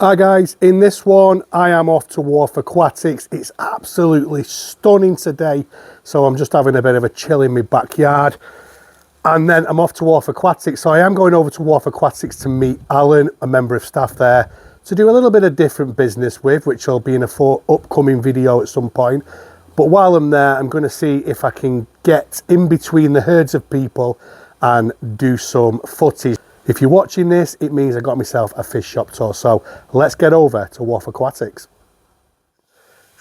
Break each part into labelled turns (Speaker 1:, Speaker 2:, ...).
Speaker 1: Hi guys, in this one I am off to Wharf Aquatics. It's absolutely stunning today, so I'm just having a bit of a chill in my backyard. And then I'm off to Wharf Aquatics, so I am going over to Wharf Aquatics to meet Alan, a member of staff there, to do a little bit of different business with, which will be in a upcoming video at some point. But while I'm there, I'm going to see if I can get in between the herds of people and do some footage. If you're watching this, it means I got myself a fish shop tour. So let's get over to Wharf Aquatics.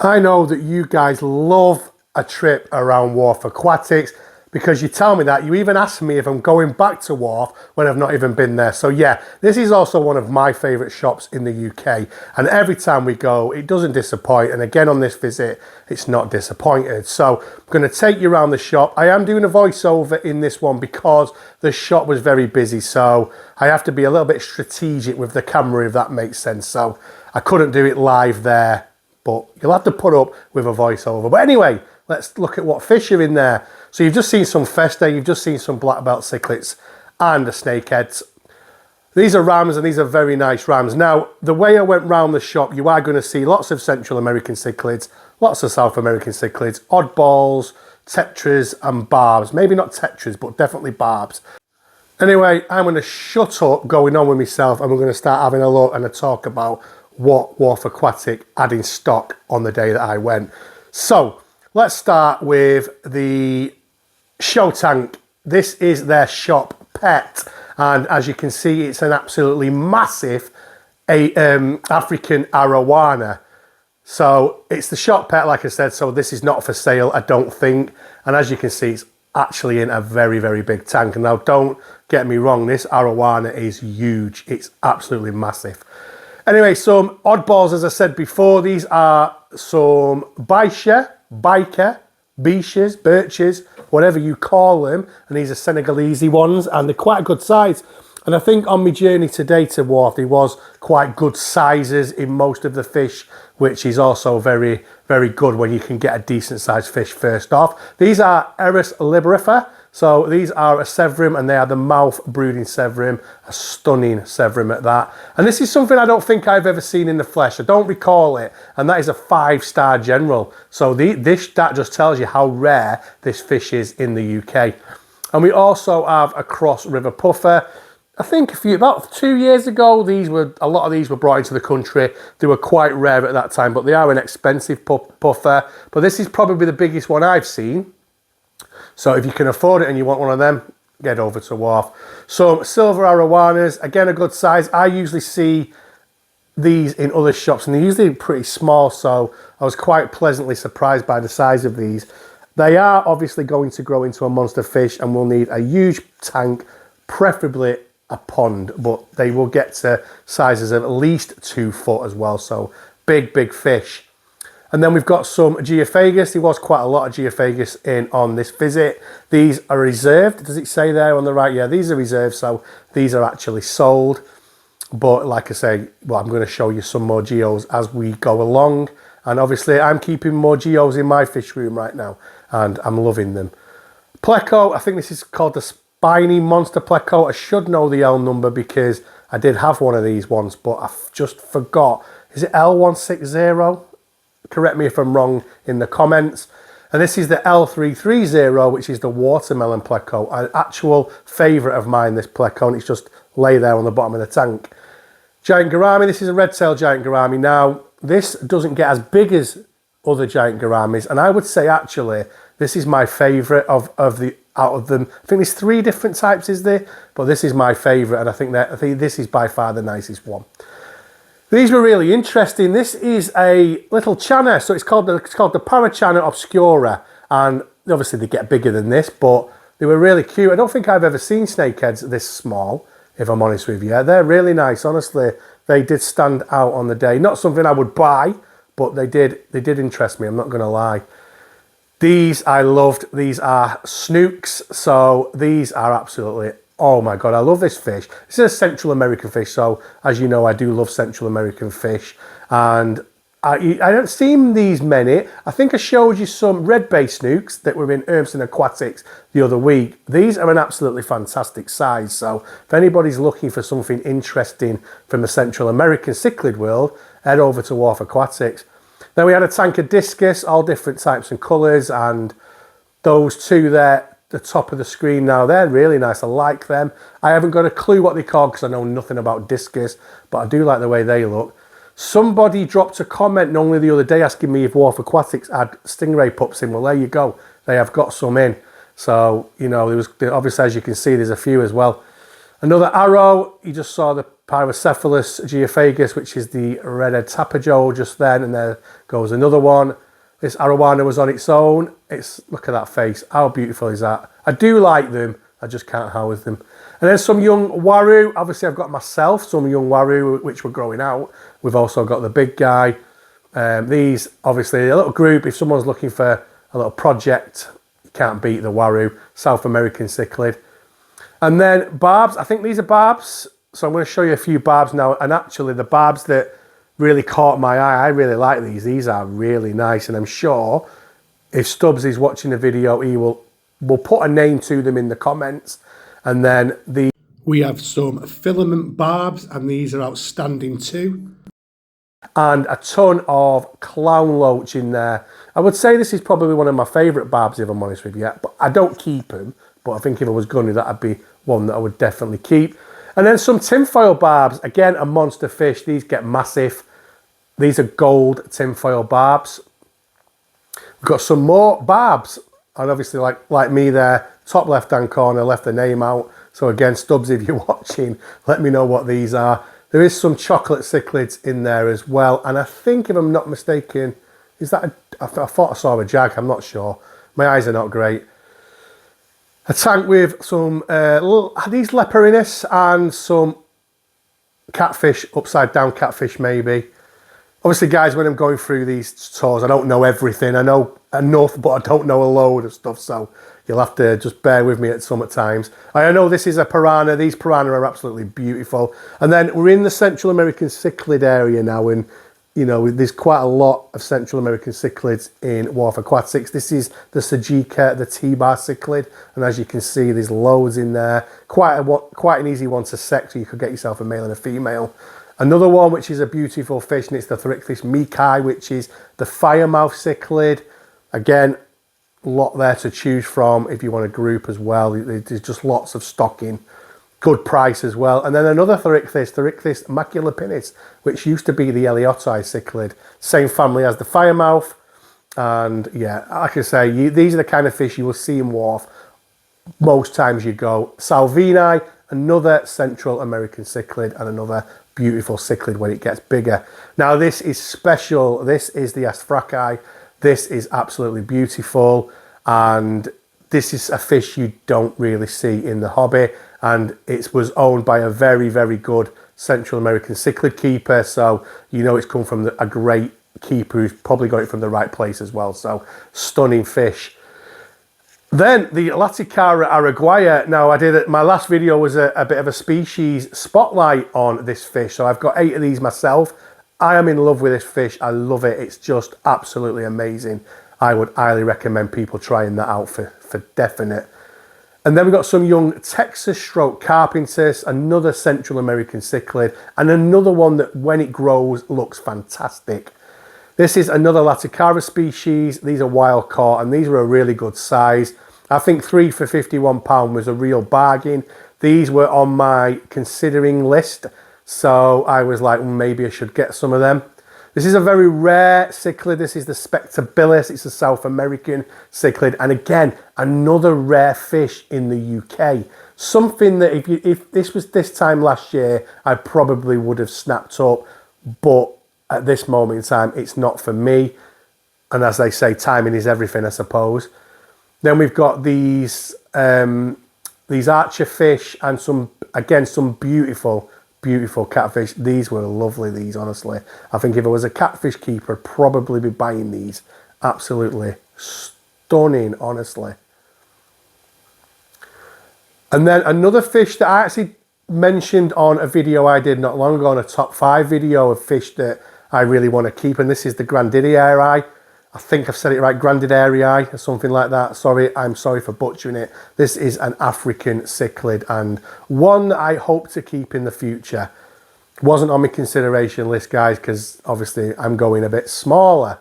Speaker 1: I know that you guys love a trip around Wharf Aquatics because you tell me that. You even ask me if I'm going back to Wharf when I've not even been there. So yeah, this is also one of my favourite shops in the UK. And every time we go, it doesn't disappoint. And again, on this visit, it's not disappointed. So I'm going to take you around the shop. I am doing a voiceover in this one because the shop was very busy. So I have to be a little bit strategic with the camera, if that makes sense. So I couldn't do it live there, but you'll have to put up with a voiceover. But anyway, let's look at what fish are in there. So you've just seen some festa, you've just seen some black belt cichlids and the snakeheads. These are rams, and these are very nice rams. Now, the way I went round the shop, you are going to see lots of Central American cichlids, lots of South American cichlids, oddballs, tetras and barbs. Maybe not tetras, but definitely barbs. Anyway, I'm going to shut up going on with myself, and we're going to start having a look and a talk about what Wharf Aquatic had in stock on the day that I went. So let's start with the show tank. This is their shop pet, and as you can see, it's an absolutely massive African arowana. So it's the shop pet, like I said, so this is not for sale, I don't think. And as you can see, it's actually in a very, very big tank. And now don't get me wrong, this arowana is huge. It's absolutely massive. Anyway, some oddballs, as I said before. These are some biker, biches, birches, whatever you call them. And these are Senegalese ones, and they're quite a good size. And I think on my journey today to Wharf, there was quite good sizes in most of the fish, which is also very, very good when you can get a decent sized fish first off. These are Eris liberifer. So these are a severum, and they are the mouth brooding severum, a stunning severum at that. And this is something I don't think I've ever seen in the flesh. I don't recall it, and that is a 5-star general. So that just tells you how rare this fish is in the UK. And we also have a cross river puffer. I think about 2 years ago, a lot of these were brought into the country. They were quite rare at that time, but they are an expensive puffer. But this is probably the biggest one I've seen. So if you can afford it and you want one of them, get over to Wharf. So silver arowanas, again, a good size. I usually see these in other shops, and they're usually pretty small, so I was quite pleasantly surprised by the size of these. They are obviously going to grow into a monster fish and will need a huge tank, preferably a pond, but they will get to sizes of at least 2 foot as well, so big fish. And then we've got some geophagus. There was quite a lot of geophagus in on this visit. These are reserved. Does it say there on the right? Yeah, these are reserved, so these are actually sold. But like I say, well, I'm going to show you some more geos as we go along. And obviously, I'm keeping more geos in my fish room right now, and I'm loving them. Pleco, I think this is called the Spiny Monster Pleco. I should know the L number because I did have one of these once, but I just forgot. Is it L160? Correct me if I'm wrong in the comments. And this is the L330, which is the watermelon pleco, an actual favourite of mine, this pleco, and it's just lay there on the bottom of the tank. Giant gourami, this is a red-tailed giant gourami. Now, this doesn't get as big as other giant gouramis, and I would say actually this is my favourite out of them. I think there's 3 different types, is there? But this is my favourite, and I think this is by far the nicest one. These were really interesting. This is a little channa, so it's called the Parachanna obscura, and obviously they get bigger than this, but they were really cute. I don't think I've ever seen snakeheads this small, if I'm honest with you. They're really nice, honestly. They did stand out on the day. Not something I would buy, but they did interest me, I'm not going to lie. These I loved. These are snooks, so these are absolutely, oh my God, I love this fish. This is a Central American fish, so as you know, I do love Central American fish. And I don't see these many. I think I showed you some red-bay snooks that were in Urmston Aquatics the other week. These are an absolutely fantastic size. So if anybody's looking for something interesting from the Central American cichlid world, head over to Wharf Aquatics. Then we had a tank of discus, all different types and colours, and those two there, the top of the screen now, they're really nice. I like them. I haven't got a clue what they're called because I know nothing about discus, but I do like the way they look. Somebody dropped a comment only the other day asking me if Wharf Aquatics had stingray pups in. Well, there you go. They have got some in. So, you know, there was obviously, as you can see, there's a few as well. Another arrow, you just saw the Pyrocephalus geophagus, which is the redhead tapajole just then, and there goes another one. This arowana was on its own. Look at that face. How beautiful is that? I do like them. I just can't house them. And then some young waru. Obviously, I've got myself some young waru, which were growing out. We've also got the big guy. These, obviously, a little group. If someone's looking for a little project, you can't beat the waru. South American cichlid. And then barbs. I think these are barbs. So I'm going to show you a few barbs now. And actually, the barbs that really caught my eye, I really like these. These are really nice. And I'm sure if Stubbs is watching the video, he will put a name to them in the comments. And then we have some filament barbs, and these are outstanding too. And a ton of clown loach in there. I would say this is probably one of my favourite barbs, if I'm honest with you. But I don't keep them. But I think if I was going to, that'd be one that I would definitely keep. And then some tinfoil barbs. Again, a monster fish. These get massive. These are gold tinfoil barbs. We've got some more barbs. And obviously, like me there, top left-hand corner, left the name out. So again, Stubbs, if you're watching, let me know what these are. There is some chocolate cichlids in there as well. And I think, if I'm not mistaken, is that I thought I saw a jag. I'm not sure. My eyes are not great. A tank with some these leperinus and some catfish, upside down catfish maybe. Obviously, guys, when I'm going through these tours, I don't know everything. I know enough, but I don't know a load of stuff. So you'll have to just bear with me at some times. I know this is a piranha. These piranha are absolutely beautiful. And then we're in the Central American cichlid area now. And, you know, there's quite a lot of Central American cichlids in Wharf Aquatics. This is the Sajika, the T-bar cichlid. And as you can see, there's loads in there. Quite an easy one to sect, so you could get yourself a male and a female. Another one, which is a beautiful fish, and it's the Thrychthys mikai, which is the firemouth cichlid. Again, a lot there to choose from if you want a group as well. There's just lots of stocking. Good price as well. And then another Thrychthys maculopinnis, which used to be the Eliotai cichlid. Same family as the firemouth. And yeah, like I say, these are the kind of fish you will see in Wharf most times you go. Salvini, another Central American cichlid, and another beautiful cichlid when it gets bigger. Now this is special. This is the Asphraci. This is absolutely beautiful, and this is a fish you don't really see in the hobby, and it was owned by a very, very good Central American cichlid keeper, so you know it's come from a great keeper who's probably got it from the right place as well. So stunning fish. Then the Laticara araguaia. Now my last video was a bit of a species spotlight on this fish. So I've got 8 of these myself. I am in love with this fish. I love it. It's just absolutely amazing. I would highly recommend people trying that out for definite. And then we've got some young Texas stroke carpenters, another Central American cichlid, and another one that when it grows looks fantastic. This is another Laticara species. These are wild caught, and these were a really good size. I think 3 for £51 was a real bargain. These were on my considering list, so I was like, maybe I should get some of them. This is a very rare cichlid. This is the Spectabilis. It's a South American cichlid, and again, another rare fish in the UK. Something that if this was this time last year, I probably would have snapped up, but at this moment in time, it's not for me. And as they say, timing is everything, I suppose. Then we've got these archer fish and some beautiful, beautiful catfish. These were lovely, these, honestly. I think if I was a catfish keeper, I'd probably be buying these. Absolutely stunning, honestly. And then another fish that I actually mentioned on a video I did not long ago, on a top 5 video of fish that I really want to keep, and this is the Grandidieri. I think I've said it right, Grandidieri or something like that. Sorry, I'm sorry for butchering it. This is an African cichlid and one that I hope to keep in the future. Wasn't on my consideration list, guys, because obviously I'm going a bit smaller.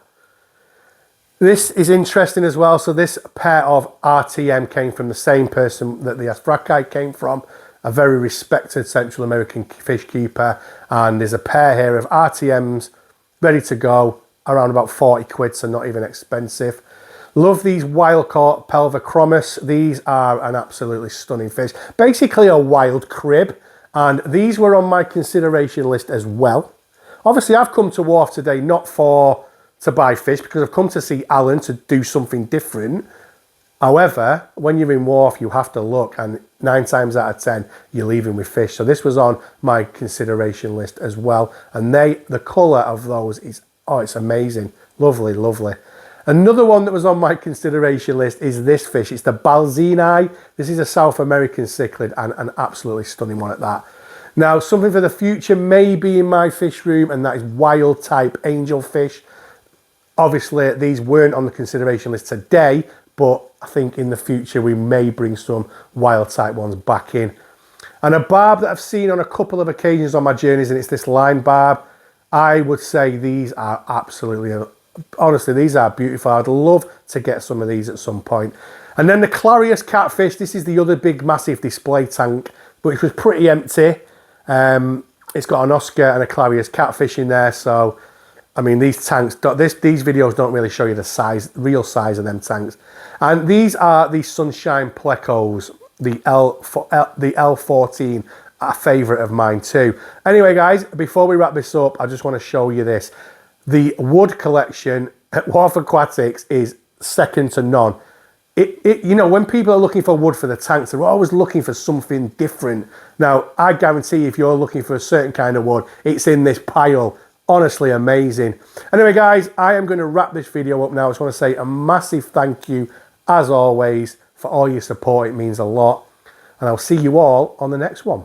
Speaker 1: This is interesting as well. So this pair of RTM came from the same person that the Asfracite came from, a very respected Central American fish keeper. And there's a pair here of RTMs ready to go, around about 40 quid, so not even expensive. Love these wild caught Pelvochromis. These are an absolutely stunning fish. Basically a wild crib. And these were on my consideration list as well. Obviously, I've come to Wharf today not to buy fish, because I've come to see Alan to do something different. However, when you're in Wharf, you have to look, and 9 times out of 10, you're leaving with fish. So this was on my consideration list as well. And the colour of those is, oh, it's amazing. Lovely, lovely. Another one that was on my consideration list is this fish. It's the Balzini. This is a South American cichlid and an absolutely stunning one at that. Now, something for the future may be in my fish room, and that is wild type angelfish. Obviously, these weren't on the consideration list today, but I think in the future we may bring some wild type ones back in. And a barb that I've seen on a couple of occasions on my journeys, and it's this line barb. I would say these are absolutely, honestly, these are beautiful. I'd love to get some of these at some point. And then the Clarius Catfish. This is the other big, massive display tank, which was pretty empty. It's got an Oscar and a Clarius Catfish in there. So, I mean, these tanks, these videos don't really show you the size, real size of them tanks. And these are the Sunshine Plecos, the L14. A favourite of mine too. Anyway, guys, before we wrap this up, I just want to show you this. The wood collection at Wharf Aquatics is second to none. You know, when people are looking for wood for the tanks, they're always looking for something different. Now, I guarantee if you're looking for a certain kind of wood, it's in this pile. Honestly amazing. Anyway, guys, I am going to wrap this video up now. I just want to say a massive thank you, as always, for all your support. It means a lot. And I'll see you all on the next one.